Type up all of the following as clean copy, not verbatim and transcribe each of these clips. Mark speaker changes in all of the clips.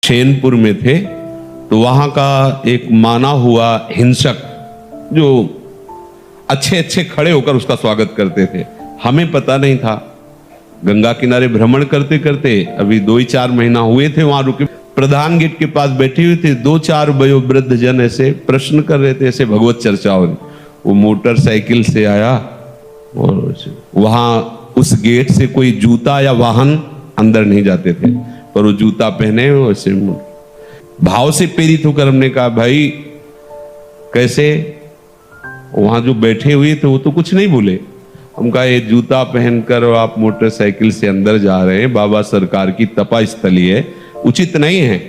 Speaker 1: चैनपुर में थे तो वहां का एक माना हुआ हिंसक जो अच्छे अच्छे खड़े होकर उसका स्वागत करते थे, हमें पता नहीं था। गंगा किनारे भ्रमण करते करते अभी 2-4 महीना हुए थे, वहां रुके, प्रधान गेट के पास बैठे हुए थे 2-4 वयोवृद्ध जन ऐसे प्रश्न कर रहे थे, ऐसे भगवत चर्चा हो रही। वो मोटरसाइकिल से आया और वहां उस गेट से कोई जूता या वाहन अंदर नहीं जाते थे, पर वो जूता पहने वैसे भाव से प्रेरित होकर हमने कहा भाई कैसे। वहां जो बैठे हुए थे वो तो कुछ नहीं बोले। हम कहा ये जूता पहनकर आप मोटरसाइकिल से अंदर जा रहे हैं, बाबा सरकार की तपा स्थली है, उचित नहीं है।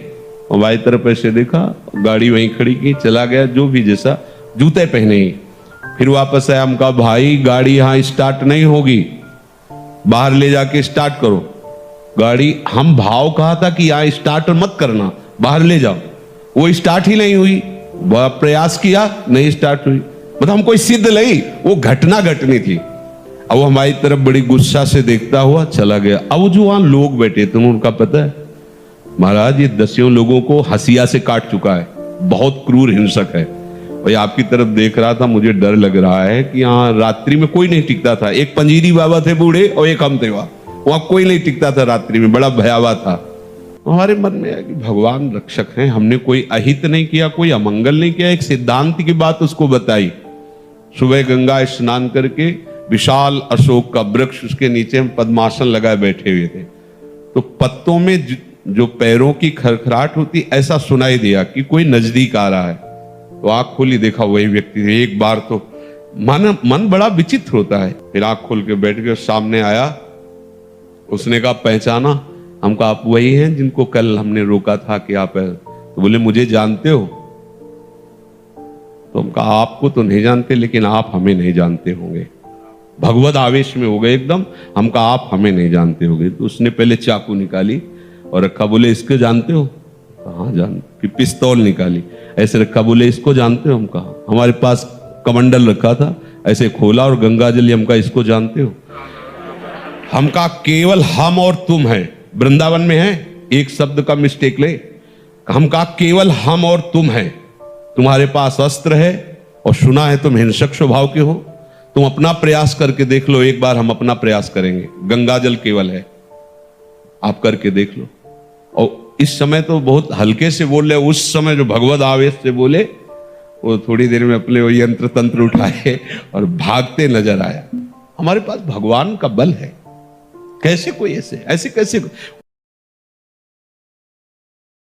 Speaker 1: और बाई तरफ ऐसे देखा, गाड़ी वहीं खड़ी की, चला गया, जो भी जैसा, जूते पहने ही। फिर वापस आया, हम कहा भाई गाड़ी यहां स्टार्ट नहीं होगी, बाहर ले जाके स्टार्ट करो गाड़ी। हम भाव कहा था कि यहां स्टार्ट मत करना, बाहर ले जाओ। वो स्टार्ट ही नहीं हुई, बड़ा प्रयास किया, नहीं स्टार्ट हुई। मतलब हम कोई सिद्ध नहीं, वो घटना घटनी थी। अब वो हमारी तरफ बड़ी गुस्सा से देखता हुआ चला गया। अब जो वहां लोग बैठे थे उनका पता है, महाराज ये 10 लोगों को हंसिया से काट चुका है, बहुत क्रूर हिंसक है। भाई आपकी तरफ देख रहा था, मुझे डर लग रहा है कि यहाँ रात्रि में कोई नहीं टिकता था। एक पंजीरी बाबा थे बूढ़े और एक हम थे, वहां कोई नहीं टिकता था रात्रि में, बड़ा भयावह था। हमारे मन में है कि भगवान रक्षक हैं, हमने कोई अहित नहीं किया, कोई अमंगल नहीं किया, एक सिद्धांत की बात उसको बताई। सुबह गंगा स्नान करके विशाल अशोक का वृक्ष, उसके नीचे हम पद्मासन लगाए बैठे हुए थे, तो पत्तों में जो पैरों की खरखराहट होती ऐसा सुनाई दिया कि कोई नजदीक आ रहा है। तो आंख खोली, देखा वही व्यक्ति थे। एक बार तो मन बड़ा विचित्र होता है। फिर आंख खोल के बैठ गए, सामने आया, उसने कहा पहचाना? हम कहा आप वही हैं जिनको कल हमने रोका था कि आप है। तो बोले मुझे जानते हो? तो हम कहा आपको तो नहीं जानते, लेकिन आप हमें नहीं जानते होंगे। भगवत आवेश में हो गए एकदम। हम कहा आप हमें नहीं जानते होंगे। तो उसने पहले चाकू निकाली और रखा, बोले इसको जानते हो? हाँ जान। फिर पिस्तौल निकाली, ऐसे रखा, बोले इसको जानते हो? हम कहा हमारे पास कमंडल रखा था, ऐसे खोला और गंगा जल, हम कहा इसको जानते हो? हम कहा केवल हम और तुम है, वृंदावन में है, एक शब्द का मिस्टेक ले। हम कहा केवल हम और तुम है, तुम्हारे पास अस्त्र है और सुना है तुम हिंसक स्वभाव के हो, तुम अपना प्रयास करके देख लो। एक बार हम अपना प्रयास करेंगे, गंगा जल केवल है, आप करके देख लो। और इस समय तो बहुत हल्के से बोल रहे, उस समय जो भगवत आवेश से बोले, वो थोड़ी देर में अपने वो यंत्र तंत्र उठाए और भागते नजर आया। हमारे पास भगवान का बल है, कैसे कोई ऐसे कैसे